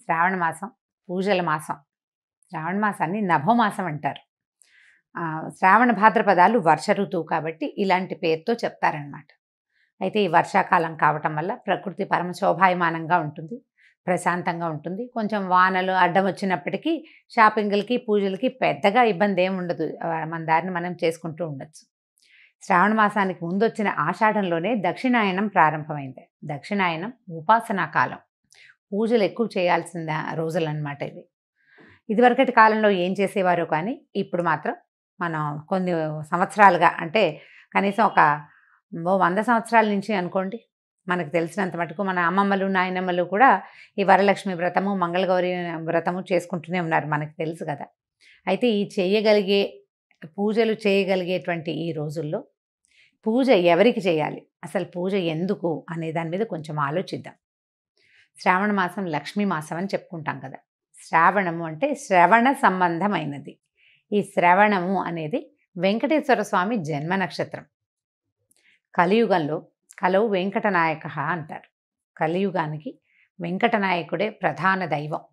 శ్రావణ మాసం పూజల మాసం. శ్రావణ మాసాన్ని నభోమాసం అంటారు. శ్రావణ భాద్రపదాలు వర్ష ఋతువు కాబట్టి ఇలాంటి పేరుతో చెప్తారనమాట. అయితే ఈ వర్షాకాలం కావటం వల్ల ప్రకృతి పరమ శోభాయమానంగా ఉంటుంది, ప్రశాంతంగా ఉంటుంది. కొంచెం వానలు అడ్డం వచ్చినప్పటికీ షాపింగ్లకి పూజలకి పెద్దగా ఇబ్బంది ఏమి ఉండదు. మన దారిని మనం చేసుకుంటూ ఉండొచ్చు. శ్రావణ మాసానికి ముందు వచ్చిన ఆషాఢంలోనే దక్షిణాయనం ప్రారంభమైంది. దక్షిణాయనం ఉపాసనా కాలం, పూజలు ఎక్కువ చేయాల్సిన రోజులన్నమాట ఇవి. ఇదివరకటి కాలంలో ఏం చేసేవారో కానీ ఇప్పుడు మాత్రం మనం కొన్ని సంవత్సరాలుగా, అంటే కనీసం ఒక 100 సంవత్సరాల నుంచి అనుకోండి, మనకు తెలిసినంత మటుకు మన అమ్మమ్మలు నాయనమ్మలు కూడా ఈ వరలక్ష్మి వ్రతము మంగళగౌరి వ్రతము చేసుకుంటూనే ఉన్నారు, మనకు తెలుసు కదా. అయితే ఈ పూజలు చేయగలిగేటువంటి ఈ రోజుల్లో పూజ ఎవరికి చేయాలి, అసలు పూజ ఎందుకు అనే దాని మీద కొంచెం ఆలోచిద్దాం. శ్రావణ మాసం లక్ష్మీ మాసం అని చెప్పుకుంటాం కదా. శ్రావణము అంటే శ్రవణ సంబంధమైనది. ఈ శ్రవణము అనేది వెంకటేశ్వర స్వామి జన్మ నక్షత్రం. కలియుగంలో కలవు వెంకటనాయక అంటారు. కలియుగానికి వెంకటనాయకుడే ప్రధాన దైవం.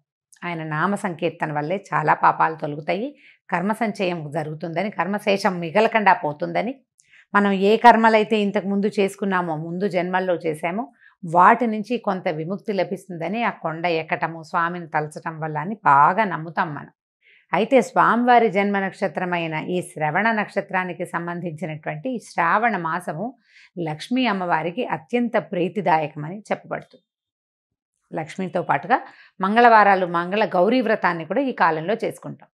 ఆయన నామ సంకీర్తన వల్లే చాలా పాపాలు తొలగుతాయి, కర్మ సంచయం జరుగుతుందని, కర్మశేషం మిగలకుండా పోతుందని, మనం ఏ కర్మలైతే ఇంతకుముందు చేసుకున్నామో, ముందు జన్మల్లో చేసామో వాటి నుంచి కొంత విముక్తి లభిస్తుందని ఆ కొండ ఎక్కటము, స్వామిని తలచటం వల్ల అని బాగా నమ్ముతాం మనం. అయితే స్వామివారి జన్మ నక్షత్రమైన ఈ శ్రవణ నక్షత్రానికి సంబంధించినటువంటి శ్రావణ మాసము లక్ష్మీ అమ్మవారికి అత్యంత ప్రీతిదాయకమని చెప్పబడుతుంది. లక్ష్మితో పాటుగా మంగళవారాలు మంగళ గౌరీ వ్రతాన్ని కూడా ఈ కాలంలో చేసుకుంటాం.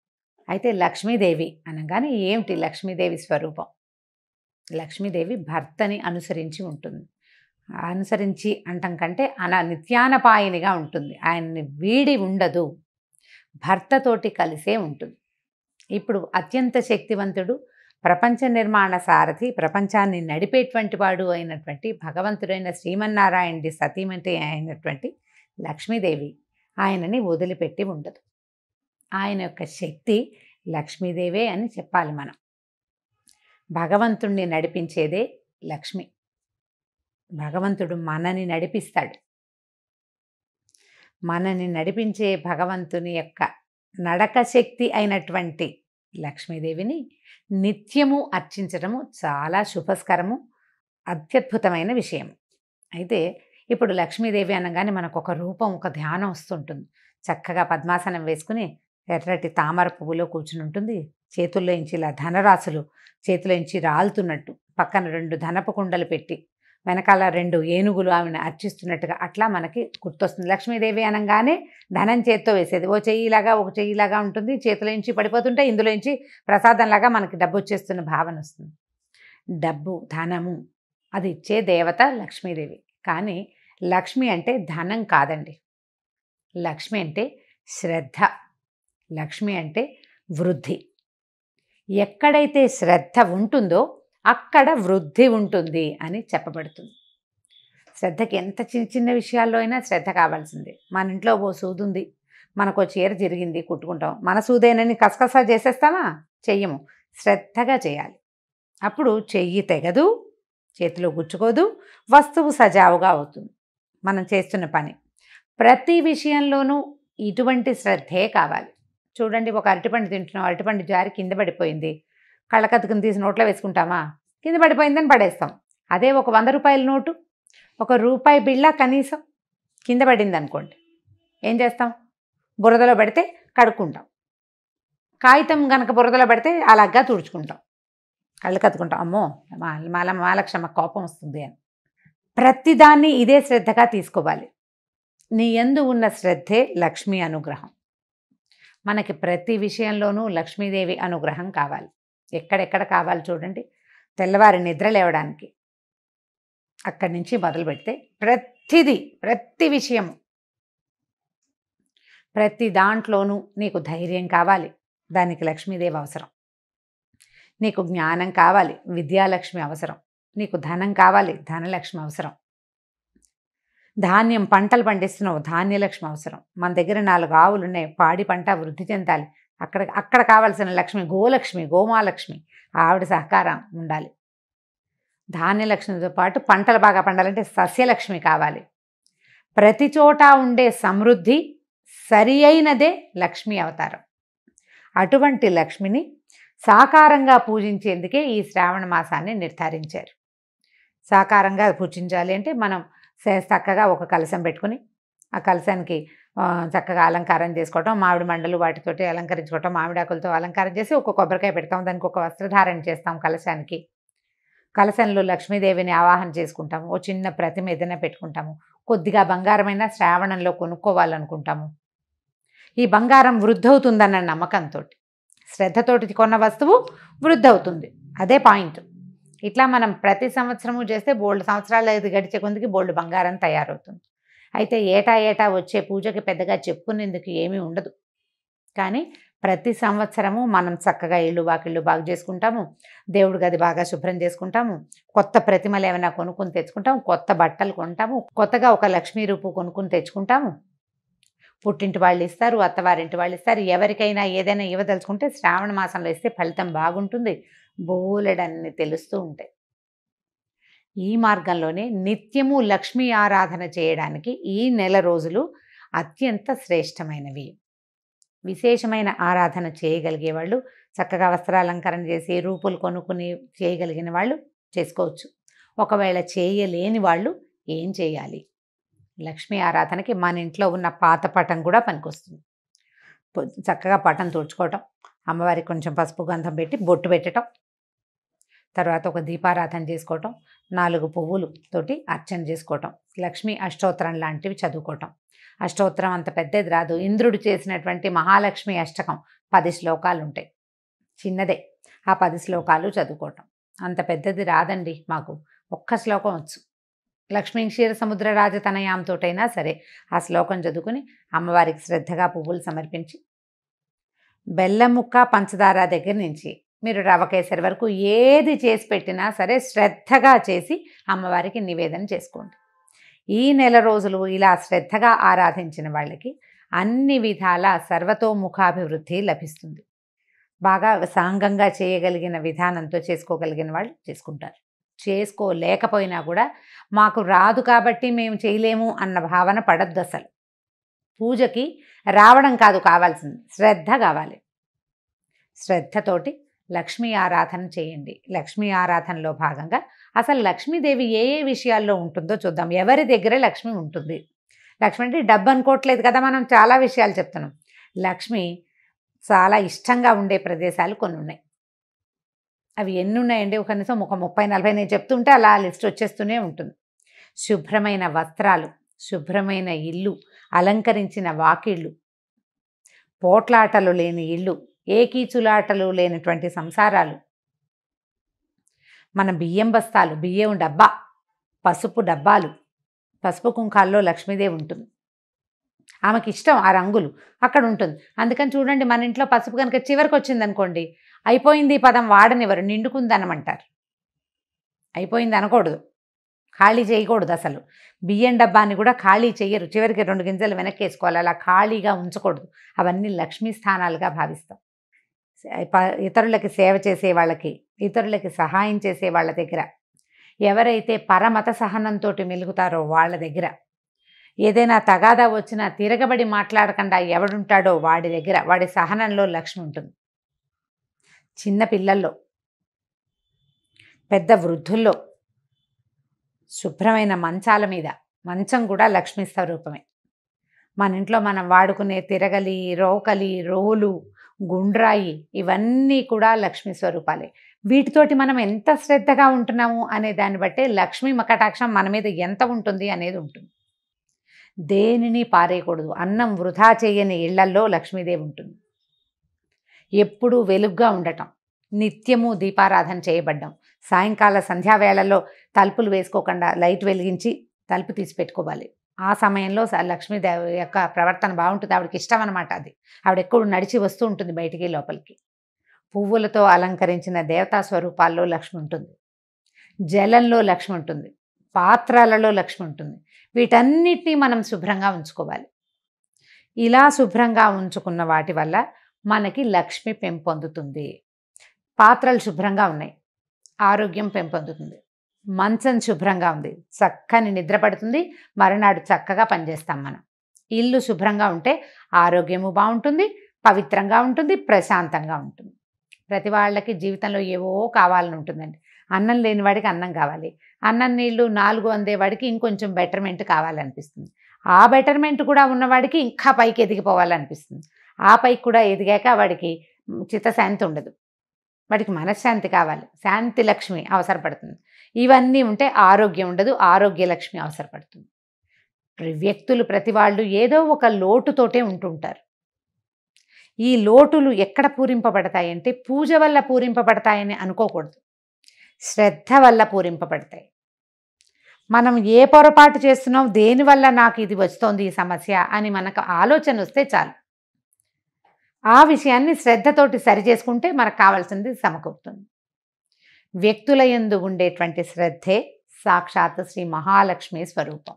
అయితే లక్ష్మీదేవి అనగానే ఏమిటి లక్ష్మీదేవి స్వరూపం? లక్ష్మీదేవి భర్తని అనుసరించి ఉంటుంది. అనుసరించి అంటం కంటే నిత్యానపాయనిగా ఉంటుంది. ఆయన్ని వీడి ఉండదు, భర్తతోటి కలిసే ఉంటుంది. ఇప్పుడు అత్యంత శక్తివంతుడు, ప్రపంచ నిర్మాణ సారథి, ప్రపంచాన్ని నడిపేటువంటి వాడు అయినటువంటి భగవంతుడైన శ్రీమన్నారాయణుడి సతీమణి అయినటువంటి లక్ష్మీదేవి ఆయనని వదిలిపెట్టి ఉండదు. ఆయన యొక్క శక్తి లక్ష్మీదేవే అని చెప్పాలి మనం. భగవంతుణ్ణి నడిపించేదే లక్ష్మి. భగవంతుడు మనని నడిపిస్తాడు. మనని నడిపించే భగవంతుని యొక్క నడక శక్తి అయినటువంటి లక్ష్మీదేవిని నిత్యము అర్చించడము చాలా శుభస్కరము, అత్యద్భుతమైన విషయం. అయితే ఇప్పుడు లక్ష్మీదేవి అనగానే మనకు ఒక రూపం, ఒక ధ్యానం వస్తుంటుంది. చక్కగా పద్మాసనం వేసుకుని ఎర్రటి తామర పువ్వులో కూర్చుని ఉంటుంది. చేతుల్లో నుంచి ఇలా ధనరాశులు చేతిలో నుంచి రాలుతున్నట్టు, పక్కన 2 ధనపు కుండలు పెట్టి వెనకాల 2 ఏనుగులు ఆమెను అర్చిస్తున్నట్టుగా అట్లా మనకి గుర్తొస్తుంది. లక్ష్మీదేవి అనగానే ధనం చేత్తో వేసేది, ఓ చెయ్యిలాగా ఒక చెయ్యిలాగా ఉంటుంది, చేతిలో నుంచి పడిపోతుంటే ఇందులో నుంచి ప్రసాదంలాగా మనకి డబ్బు వచ్చేస్తున్న భావన వస్తుంది. డబ్బు, ధనము అది ఇచ్చే దేవత లక్ష్మీదేవి. కానీ లక్ష్మి అంటే ధనం కాదండి. లక్ష్మి అంటే శ్రద్ధ. లక్ష్మి అంటే వృద్ధి. ఎక్కడైతే శ్రద్ధ ఉంటుందో అక్కడ వృద్ధి ఉంటుంది అని చెప్పబడుతుంది. శ్రద్ధకి ఎంత చిన్న చిన్న విషయాల్లో అయినా శ్రద్ధ కావాల్సిందే. మన ఇంట్లో ఓ సూది ఉంది, మనకు చీర జరిగింది, కుట్టుకుంటాం. మన సూదేనని కసకసా చేసేస్తామా? చెయ్యము. శ్రద్ధగా చేయాలి. అప్పుడు చెయ్యి తెగదు, చేతిలో గుచ్చుకోదు, వస్తువు సజావుగా అవుతుంది మనం చేస్తున్న పని. ప్రతి విషయంలోనూ ఇటువంటి శ్రద్ధే కావాలి. చూడండి, ఒక అరటిపండు తింటున్నాం, అరటిపండు జారి కింద పడిపోయింది, కళ్ళకత్తుకుని తీసి నోట్లో వేసుకుంటామా? కింద పడిపోయిందని పడేస్తాం. అదే ఒక 100 రూపాయల నోటు, ఒక రూపాయి బిళ్ళ కనీసం కింద పడింది అనుకోండి, ఏం చేస్తాం? బురదలో పడితే కడుక్కుంటాం. కాగితం కనుక బురదలో పడితే అలాగా తుడుచుకుంటాం, కళ్ళు కత్తుకుంటాం. అమ్మో మహాలక్ష్మ కోపం వస్తుంది అని. ప్రతిదాన్ని ఇదే శ్రద్ధగా తీసుకోవాలి. నీ యందు ఉన్న శ్రద్ధే లక్ష్మీ అనుగ్రహం. మనకి ప్రతి విషయంలోనూ లక్ష్మీదేవి అనుగ్రహం కావాలి. ఎక్కడెక్కడ కావాలి చూడండి. తెల్లవారి నిద్ర లేవడానికి అక్కడి నుంచి మొదలు పెడితే ప్రతి విషయము, ప్రతి దాంట్లోనూ నీకు ధైర్యం కావాలి, దానికి లక్ష్మీదేవి అవసరం. నీకు జ్ఞానం కావాలి, విద్యాలక్ష్మి అవసరం. నీకు ధనం కావాలి, ధనలక్ష్మి అవసరం. ధాన్యం పంటలు పండిస్తున్నావు, ధాన్యలక్ష్మి అవసరం. మన దగ్గర 4 ఆవులు ఉన్నాయి, పాడి పంట వృద్ధి చెందాలి, అక్కడ కావాల్సిన లక్ష్మి గోలక్ష్మి, గోమాలక్ష్మి, ఆవిడ సహకారం ఉండాలి. ధాన్యలక్ష్మితో పాటు పంటలు బాగా పండాలంటే సస్యలక్ష్మి కావాలి. ప్రతి చోట ఉండే సమృద్ధి సరి అయినదే లక్ష్మీ అవతారం. అటువంటి లక్ష్మిని సాకారంగా పూజించేందుకే ఈ శ్రావణ మాసాన్ని నిర్ధారించారు. సాకారంగా పూజించాలి అంటే మనం చక్కగా ఒక కలశం పెట్టుకుని ఆ కలశానికి చక్కగా అలంకారం చేసుకోవటం, మామిడి మండలు వాటితోటి అలంకరించుకోవటం, మామిడాకులతో అలంకారం చేసి ఒక కొబ్బరికాయ పెడతాం, దానికి ఒక వస్త్రధారణ చేస్తాం కలశానికి. కలశంలో లక్ష్మీదేవిని ఆవాహన చేసుకుంటాము. ఓ చిన్న ప్రతిమ ఏదైనా పెట్టుకుంటాము. కొద్దిగా బంగారమైన శ్రావణంలో కొనుక్కోవాలనుకుంటాము. ఈ బంగారం వృద్ధవుతుందన్న నమ్మకంతో, శ్రద్ధతోటి కొన్న వస్తువు వృద్ధవుతుంది, అదే పాయింట్. ఇట్లా మనం ప్రతి సంవత్సరము చేస్తే బోల్డ్ సంవత్సరాలు గడిచే కొందికి బోల్డ్ బంగారం తయారవుతుంది. అయితే ఏటా వచ్చే పూజకి పెద్దగా చెప్పుకునేందుకు ఏమీ ఉండదు. కానీ ప్రతి సంవత్సరము మనం చక్కగా ఇళ్ళు వాకిళ్ళు బాగు చేసుకుంటాము, దేవుడి గది బాగా శుభ్రం చేసుకుంటాము, కొత్త ప్రతిమలు ఏమైనా కొనుక్కొని తెచ్చుకుంటాము, కొత్త బట్టలు కొంటాము, కొత్తగా ఒక లక్ష్మీ రూపు కొనుక్కొని తెచ్చుకుంటాము. పుట్టింటి వాళ్ళు ఇస్తారు, అత్తవారింటి వాళ్ళు ఇస్తారు. ఎవరికైనా ఏదైనా ఇవ్వదలుచుకుంటే శ్రావణ మాసంలో ఇస్తే ఫలితం బాగుంటుంది. బోలెడన్ని తెలుస్తూ ఉంటాయి. ఈ మార్గంలోనే నిత్యము లక్ష్మీ ఆరాధన చేయడానికి ఈ నెల రోజులు అత్యంత శ్రేష్టమైనవి. విశేషమైన ఆరాధన చేయగలిగే వాళ్ళు, చక్కగా వస్త్రాలంకరణ చేసి రూపులు కొనుక్కుని చేయగలిగిన వాళ్ళు చేసుకోవచ్చు. ఒకవేళ చేయలేని వాళ్ళు ఏం చేయాలి? లక్ష్మీ ఆరాధనకి మన ఇంట్లో ఉన్న పాత పటం కూడా పనికొస్తుంది. చక్కగా పటం తుడుచుకోవటం, అమ్మవారికి కొంచెం పసుపు గంధం పెట్టి బొట్టు పెట్టడం, తర్వాత ఒక దీపారాధన చేసుకోవటం, 4 పువ్వులతోటి అర్చన చేసుకోవటం, లక్ష్మీ అష్టోత్తరం లాంటివి చదువుకోవటం. అష్టోత్తరం అంత పెద్దది రాదు. ఇంద్రుడు చేసినటువంటి మహాలక్ష్మి అష్టకం 10 శ్లోకాలు ఉంటాయి, చిన్నదే. ఆ 10 శ్లోకాలు చదువుకోవటం. అంత పెద్దది రాదండి మాకు, ఒక్క శ్లోకం వచ్చు. లక్ష్మీ క్షీర సముద్ర రాజతనయాంతోటైనా సరే ఆ శ్లోకం చదువుకుని అమ్మవారికి శ్రద్ధగా పువ్వులు సమర్పించి, బెల్లం ముక్క పంచదార దగ్గర నుంచి మీరు రవ కేసరి వరకు ఏది చేసి పెట్టినా సరే శ్రద్ధగా చేసి అమ్మవారికి నివేదన చేసుకోండి. ఈ నెల రోజులు ఇలా శ్రద్ధగా ఆరాధించిన వాళ్ళకి అన్ని విధాల సర్వతోముఖాభివృద్ధి లభిస్తుంది. బాగా సాంగంగా చేయగలిగిన విధానంతో చేసుకోగలిగిన వాళ్ళు చేసుకుంటారు. చేసుకోలేకపోయినా కూడా మాకు రాదు కాబట్టి మేము చేయలేము అన్న భావన పడద్దు. అసలు పూజకి రావడం కాదు కావాల్సింది, శ్రద్ధ కావాలి. శ్రద్ధతోటి లక్ష్మీ ఆరాధన చేయండి. లక్ష్మీ ఆరాధనలో భాగంగా అసలు లక్ష్మీదేవి ఏ ఏ విషయాల్లో ఉంటుందో చూద్దాం. ఎవరి దగ్గర లక్ష్మి ఉంటుంది? లక్ష్మి అంటే డబ్బు అనుకోవట్లేదు కదా, మనం చాలా విషయాలు చెప్తున్నాం. లక్ష్మి చాలా ఇష్టంగా ఉండే ప్రదేశాలు కొన్ని ఉన్నాయి. అవి ఎన్ని ఉన్నాయండి? కనీసం ఒక 30-40 నేను చెప్తుంటే అలా లిస్ట్ వచ్చేస్తూనే ఉంటుంది. శుభ్రమైన వస్త్రాలు, శుభ్రమైన ఇల్లు, అలంకరించిన వాకిళ్ళు, పోట్లాటలు లేని ఇల్లు, ఏకీచులాటలు లేనటువంటి సంసారాలు, మన బియ్యం బస్తాలు, బియ్యం డబ్బా, పసుపు డబ్బాలు, పసుపు కుంకాల్లో లక్ష్మీదేవి ఉంటుంది. ఆమెకి ఇష్టం ఆ రంగులు, అక్కడ ఉంటుంది. అందుకని చూడండి, మన ఇంట్లో పసుపు కనుక చివరికి వచ్చిందనుకోండి, అయిపోయింది పదం వాడనివ్వరు, నిండుకుందనమంటారు. అయిపోయింది అనకూడదు, ఖాళీ చేయకూడదు. అసలు బియ్యం డబ్బాని కూడా ఖాళీ చెయ్యరు, చివరికి 2 గింజలు వెనక్కి వేసుకోవాలి, అలా ఖాళీగా ఉంచకూడదు. అవన్నీ లక్ష్మీ స్థానాలుగా భావిస్తాం. ఇతరులకి సేవ చేసే వాళ్ళకి, ఇతరులకి సహాయం చేసే వాళ్ళ దగ్గర, ఎవరైతే పరమత సహనంతో మెలుగుతారో వాళ్ళ దగ్గర, ఏదైనా తగాదా వచ్చినా తిరగబడి మాట్లాడకుండా ఎవడుంటాడో వాడి దగ్గర, వాడి సహనంలో లక్ష్మి ఉంటుంది. చిన్న పిల్లల్లో, పెద్ద వృద్ధుల్లో, శుభ్రమైన మంచాల మీద, మంచం కూడా లక్ష్మీ స్వరూపమే. మన ఇంట్లో మనం వాడుకునే తిరగలి, రోకలి, రోలు, గుండ్రాయి, ఇవన్నీ కూడా లక్ష్మీ స్వరూపాలే. వీటితోటి మనం ఎంత శ్రద్ధగా ఉంటున్నాము అనే దాన్ని బట్టే లక్ష్మీ కటాక్షం మన మీద ఎంత ఉంటుంది అనేది ఉంటుంది. దేనిని పారేయకూడదు. అన్నం వృధా చేయని ఇళ్లల్లో లక్ష్మీదేవి ఉంటుంది. ఎప్పుడూ వెలుగ్గా ఉండటం, నిత్యము దీపారాధన చేయబడ్డం, సాయంకాల సంధ్యావేళల్లో తలుపులు వేసుకోకుండా లైట్ వెలిగించి తలుపు తీసి పెట్టుకోవాలి. ఆ సమయంలో లక్ష్మీదేవి యొక్క ప్రవర్తన బాగుంటుంది. ఆవిడకి ఇష్టం అనమాట అది. ఆవిడ ఎప్పుడు నడిచి వస్తూ ఉంటుంది బయటికి లోపలికి. పువ్వులతో అలంకరించిన దేవతా స్వరూపాల్లో లక్ష్మి ఉంటుంది, జలంలో లక్ష్మి ఉంటుంది, పాత్రలలో లక్ష్మి ఉంటుంది. వీటన్నిటినీ మనం శుభ్రంగా ఉంచుకోవాలి. ఇలా శుభ్రంగా ఉంచుకున్న వాటి వల్ల మనకి లక్ష్మి పెంపొందుతుంది. పాత్రలు శుభ్రంగా ఉన్నాయి, ఆరోగ్యం పెంపొందుతుంది. మంచం శుభ్రంగా ఉంది, చక్కని నిద్ర పడుతుంది, మరునాడు చక్కగా పనిచేస్తాం మనం. ఇల్లు శుభ్రంగా ఉంటే ఆరోగ్యము బాగుంటుంది, పవిత్రంగా ఉంటుంది, ప్రశాంతంగా ఉంటుంది. ప్రతి వాళ్ళకి జీవితంలో ఏవో కావాలని ఉంటుందండి. అన్నం లేని వాడికి అన్నం కావాలి, అన్నం నీళ్ళు 4 అందేవాడికి ఇంకొంచెం బెటర్మెంట్ కావాలనిపిస్తుంది, ఆ బెటర్మెంట్ కూడా ఉన్నవాడికి ఇంకా పైకి ఎదిగిపోవాలనిపిస్తుంది, ఆ పైకి కూడా ఎదిగాక వాడికి చిత్తశాంతి ఉండదు, వాడికి మనశ్శాంతి కావాలి, శాంతి లక్ష్మి అవసరపడుతుంది. ఇవన్నీ ఉంటే ఆరోగ్యం ఉండదు, ఆరోగ్య లక్ష్మి అవసరపడుతుంది. వ్యక్తులు ప్రతి వాళ్ళు ఏదో ఒక లోటుతోటే ఉంటుంటారు. ఈ లోటులు ఎక్కడ పూరింపబడతాయంటే పూజ వల్ల పూరింపబడతాయని అనుకోకూడదు, శ్రద్ధ వల్ల పూరింపబడతాయి. మనం ఏ పొరపాటు చేస్తున్నాం, దేనివల్ల నాకు ఇది వస్తోంది ఈ సమస్య అని మనకు ఆలోచన వస్తే చాలు, ఆ విషయాన్ని శ్రద్ధతోటి సరి చేసుకుంటే మనకు కావాల్సింది సమకూరుతుంది. వ్యక్తుల యందు ఉండేటువంటి శ్రద్ధే సాక్షాత్ శ్రీ మహాలక్ష్మి స్వరూపం.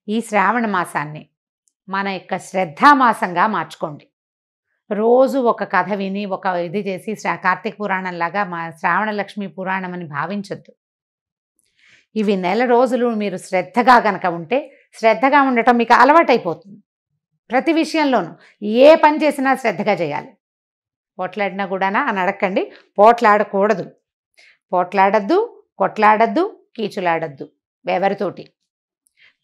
ఈ శ్రావణ మాసాన్ని మన యొక్క శ్రద్ధామాసంగా మార్చుకోండి. రోజు ఒక కథ విని ఒక ఇది చేసి కార్తీక పురాణంలాగా మా శ్రావణ లక్ష్మి పురాణం అని భావించొద్దు. ఇవి నెల రోజులు మీరు శ్రద్ధగా కనుక ఉంటే, శ్రద్ధగా ఉండటం మీకు అలవాటైపోతుంది. ప్రతి విషయంలోనూ ఏ పని చేసినా శ్రద్ధగా చేయాలి. పోట్లాడినా కూడానా అని అడగండి, పోట్లాడకూడదు, పోట్లాడద్దు, కొట్లాడద్దు, కీచులాడద్దు, ఎవరితోటి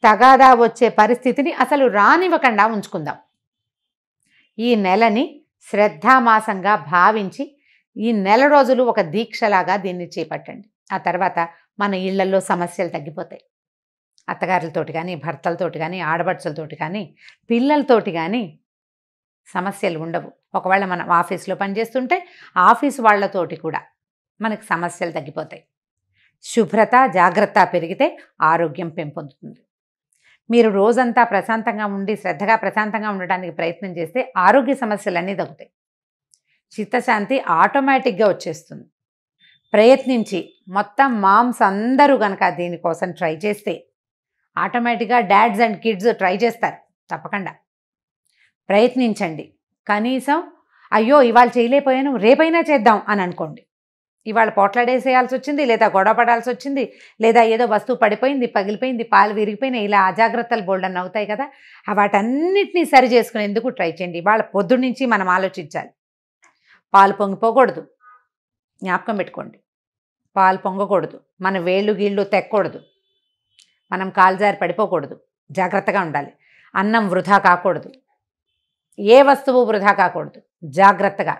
తగాదా వచ్చే పరిస్థితిని అసలు రానివ్వకుండా ఉంచుకుందాం. ఈ నెలని శ్రద్ధామాసంగా భావించి ఈ నెల రోజులు ఒక దీక్షలాగా దీన్ని చేపట్టండి. ఆ తర్వాత మన ఇళ్లలో సమస్యలు తగ్గిపోతాయి. అత్తగారులతోటి కానీ, భర్తలతోటి కానీ, ఆడపడుచులతోటి కానీ, పిల్లలతోటి కానీ సమస్యలు ఉండవు. ఒకవేళ మనం ఆఫీస్లో పనిచేస్తుంటే ఆఫీసు వాళ్ళతోటి కూడా మనకు సమస్యలు తగ్గిపోతాయి. శుభ్రత, జాగ్రత్త పెరిగితే ఆరోగ్యం పెంపొందుతుంది. మీరు రోజంతా ప్రశాంతంగా ఉండి శ్రద్ధగా ప్రశాంతంగా ఉండడానికి ప్రయత్నం చేస్తే ఆరోగ్య సమస్యలన్నీ తగ్గుతాయి, చిత్తశాంతి ఆటోమేటిక్గా వచ్చేస్తుంది. ప్రయత్నించి మొత్తం మామ్స్ అందరూ కనుక దీనికోసం ట్రై చేస్తే ఆటోమేటిక్గా డాడ్స్ అండ్ కిడ్స్ ట్రై చేస్తారు. తప్పకుండా ప్రయత్నించండి. కనీసం అయ్యో ఇవాళ చేయలేకపోయాను రేపైనా చేద్దాం అని అనుకోండి. ఇవాళ పోట్లాడేసేయాల్సి వచ్చింది, లేదా గొడవ పడాల్సి వచ్చింది, లేదా ఏదో వస్తువు పడిపోయింది, పగిలిపోయింది, పాలు విరిగిపోయినాయి, ఇలా అజాగ్రత్తలు బోల్డన్ అవుతాయి కదా, వాటన్నిటినీ సరి చేసుకునేందుకు ట్రై చేయండి. ఇవాళ పొద్దు నుంచి మనం ఆలోచించాలి. పాలు పొంగిపోకూడదు, జ్ఞాపకం పెట్టుకోండి. పాలు పొంగకూడదు, మన వేళ్ళు గీళ్ళు తెక్కకూడదు, మనం కాలుజారి పడిపోకూడదు, జాగ్రత్తగా ఉండాలి. అన్నం వృధా కాకూడదు, ఏ వస్తువు వృధా కాకూడదు. జాగ్రత్తగా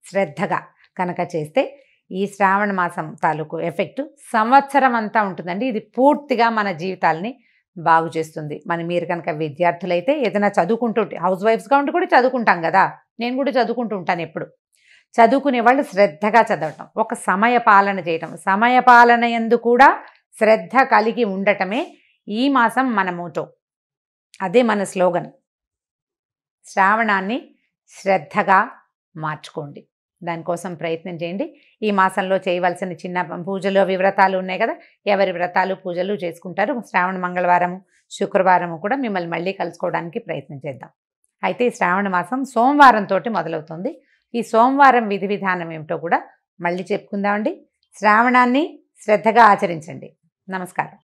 శ్రద్ధగా కనుక చేస్తే ఈ శ్రావణ మాసం తాలూకు ఎఫెక్టు సంవత్సరం అంతా ఉంటుందండి. ఇది పూర్తిగా మన జీవితాలని బాగు చేస్తుంది. మీరు కనుక విద్యార్థులైతే ఏదైనా చదువుకుంటుంటే, హౌస్ వైఫ్స్గా ఉండి కూడా చదువుకుంటాం కదా, నేను కూడా చదువుకుంటూ ఉంటాను ఎప్పుడు. చదువుకునే వాళ్ళు శ్రద్ధగా చదవటం, ఒక సమయ పాలన చేయటం, సమయపాలన యందు కూడా శ్రద్ధ కలిగి ఉండటమే ఈ మాసం మన మోటో, అదే మన స్లోగన్. శ్రావణాన్ని శ్రద్ధగా మార్చుకోండి, దానికోసం ప్రయత్నం చేయండి. ఈ మాసంలో చేయవలసిన చిన్న పూజలు వ్రతాలు ఉన్నాయి కదా, ఎవరి వ్రతాలు పూజలు చేసుకుంటారు. శ్రావణ మంగళవారము శుక్రవారము కూడా మిమ్మల్ని మళ్ళీ కలుసుకోవడానికి ప్రయత్నం చేద్దాం. అయితే ఈ శ్రావణ మాసం సోమవారంతో మొదలవుతుంది. ఈ సోమవారం విధి విధానం ఏమిటో కూడా మళ్ళీ చెప్పుకుందామండి. శ్రావణాన్ని శ్రద్ధగా ఆచరించండి. నమస్కారం.